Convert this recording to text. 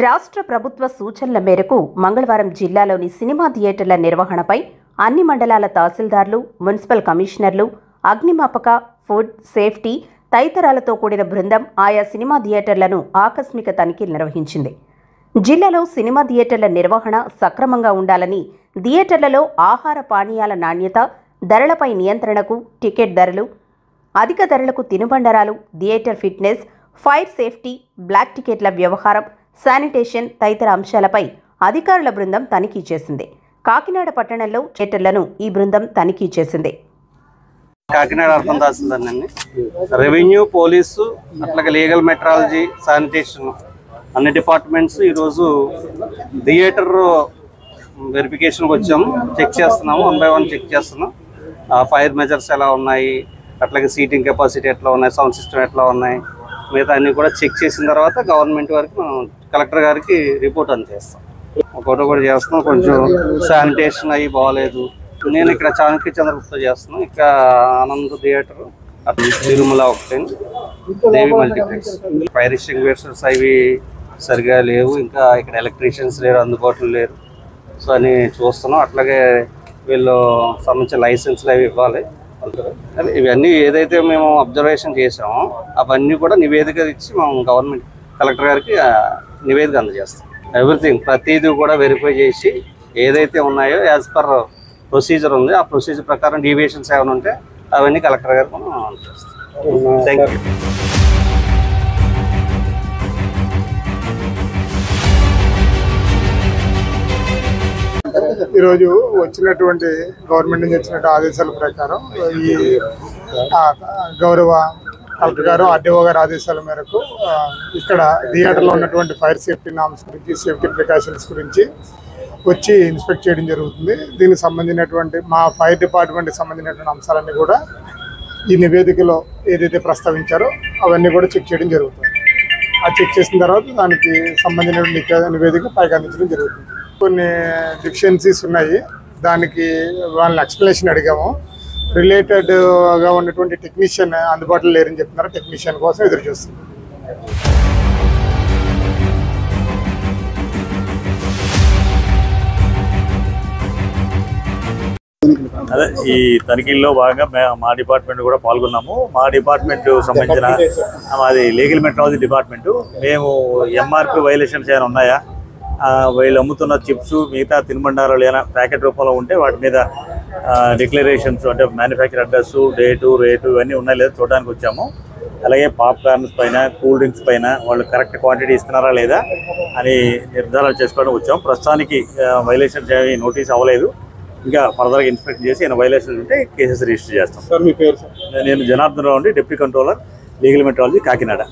రాష్ట్ర ప్రభుత్వ సూచనల మేరకు మంగళవారం జిల్లాలోని సినిమా థియేటర్ల నిర్వహణపై అన్ని మండలాల తహసీల్దార్లు, మున్సిపల్ కమిషనర్లు, అగ్నిమాపక, ఫుడ్ సేఫ్టీ తదితరాలతో కూడిన బృందం ఆయా సినిమా థియేటర్లను ఆకస్మిక తనిఖీలు నిర్వహించింది. జిల్లాలో సినిమా థియేటర్ల నిర్వహణ సక్రమంగా ఉండాలని, థియేటర్లలో ఆహార పానీయాల నాణ్యత, ధరలపై నియంత్రణకు, టికెట్ ధరలు, అధిక ధరలకు తినుబండరాలు, theatre fitness, fire safety, black టికెట్ల వ్యవహారం, శానిటేషన్ తదితర అంశాలపై అధికారుల బృందం తనిఖీ చేసింది. కాకినాడ పట్టణంలో థియేటర్లను ఈ బృందం తనిఖీ చేసింది. కాకినాడ అర్బన్ తహసీల్దార్నండి. రెవెన్యూ, పోలీసు, అట్లాగే లీగల్, మెట్రాలజీ, శానిటేషన్ అన్ని డిపార్ట్మెంట్స్ ఈరోజు థియేటర్ వెరిఫికేషన్కి వచ్చాము. చెక్ చేస్తున్నాము, 1 by 1 చెక్ చేస్తున్నాం. ఫైర్ మెజర్స్ ఎలా ఉన్నాయి, అట్లాగే సీటింగ్ కెపాసిటీ ఎట్లా ఉన్నాయి, సౌండ్ సిస్టమ్ ఎట్లా ఉన్నాయి, మిగతా అన్నీ కూడా చెక్ చేసిన తర్వాత గవర్నమెంట్ వారికి మనం కలెక్టర్ గారికి రిపోర్ట్ అందజేస్తాం. ఒకటి కూడా చేస్తున్నాం. కొంచెం శానిటేషన్ అవి బాగాలేదు. నేను ఇక్కడ చాణక్య చంద్రగుప్త చేస్తున్నాను. ఇక్కడ ఆనంద్ థియేటర్, తిరుమల ఒకటి, దేవి మల్టీప్లెక్స్. ఫైర్ ఎక్స్టింగ్విషర్స్ అవి సరిగా లేవు, ఇంకా ఇక్కడ ఎలక్ట్రీషియన్స్ లేరు, అందుబాటులో లేరు. సో అని చూస్తున్నాం. అట్లాగే వీళ్ళు సంబంధించిన లైసెన్స్లు అవి ఇవ్వాలి. ఇవన్నీ ఏదైతే మేము అబ్జర్వేషన్ చేసామో అవన్నీ కూడా నివేదిక ఇచ్చి మనం గవర్నమెంట్ కలెక్టర్ గారికి నివేదిక అందజేస్తాం. ఎవ్రీథింగ్ ప్రతిదీ కూడా వెరిఫై చేసి ఏదైతే ఉన్నాయో యాజ్ పర్ ప్రొసీజర్ ఉంది, ఆ ప్రొసీజర్ ప్రకారం డీవియేషన్స్ ఏమైనా ఉంటే అవన్నీ కలెక్టర్ గారికి మనం అందజేస్తాం. Thank you. ఈరోజు వచ్చినటువంటి గవర్నమెంట్ నుంచి వచ్చినటువంటి ఆదేశాల ప్రకారం ఈ గౌరవ కలెక్టర్ గారు, ఆర్డీఓ గారి ఆదేశాల మేరకు ఇక్కడ థియేటర్లో ఉన్నటువంటి ఫైర్ సేఫ్టీ నామ్స్ గురించి, సేఫ్టీ ప్రికాషన్స్ గురించి వచ్చి ఇన్స్పెక్ట్ చేయడం జరుగుతుంది. దీనికి సంబంధించినటువంటి మా ఫైర్ డిపార్ట్మెంట్కి సంబంధించినటువంటి అంశాలన్నీ కూడా ఈ నివేదికలో ఏదైతే ప్రస్తావించారో అవన్నీ కూడా చెక్ చేయడం జరుగుతుంది. ఆ చెక్ చేసిన తర్వాత దానికి సంబంధించిన నివేదిక పైకి అందించడం జరుగుతుంది. కొన్ని డెఫిషియన్సీస్ ఉన్నాయి, దానికి వాళ్ళని ఎక్స్ప్లెనేషన్ అడిగాము. రిలేటెడ్గా ఉన్నటువంటి టెక్నీషియన్ అందుబాటులో లేరని చెప్తున్నారు. టెక్నీషియన్ కోసం ఎదురు చూస్తుంది. అదే ఈ తనిఖీల్లో భాగంగా మా డిపార్ట్మెంట్ కూడా పాల్గొన్నాము. మా డిపార్ట్మెంట్ సంబంధించిన మాది లీగల్ మెట్రాలజీ డిపార్ట్మెంటు. మేము ఎంఆర్పి వైలేషన్స్ ఏమైనా ఉన్నాయా, వీళ్ళు అమ్ముతున్న చిప్స్, మిగతా తినుబండారాలు ఏమైనా ప్యాకెట్ రూపంలో ఉంటే వాటి మీద డిక్లరేషన్స్, అంటే మ్యానుఫ్యాక్చర్ అడ్రస్, డేటు, రేటు ఇవన్నీ ఉన్నాయి లేదా చూడడానికి వచ్చాము. అలాగే పాప్కార్న్స్ పైన, కూల్ డ్రింక్స్ పైన వాళ్ళు కరెక్ట్ క్వాంటిటీ ఇస్తున్నారా లేదా అని నిర్ధారణ చేసుకోవడం వచ్చాము. ప్రస్తుతానికి వైలేషన్స్ ఏమి నోటీస్ అవ్వలేదు. ఇంకా ఫర్దర్గా ఇన్స్పెక్ట్ చేసి ఏమైనా వైలేషన్స్ ఉంటే కేసెస్ రిజిస్టర్ చేస్తాం. సార్ మీ పేరు? నేను జనార్దన్ రావు అండి, deputy controller, legal metrology, Kakinada.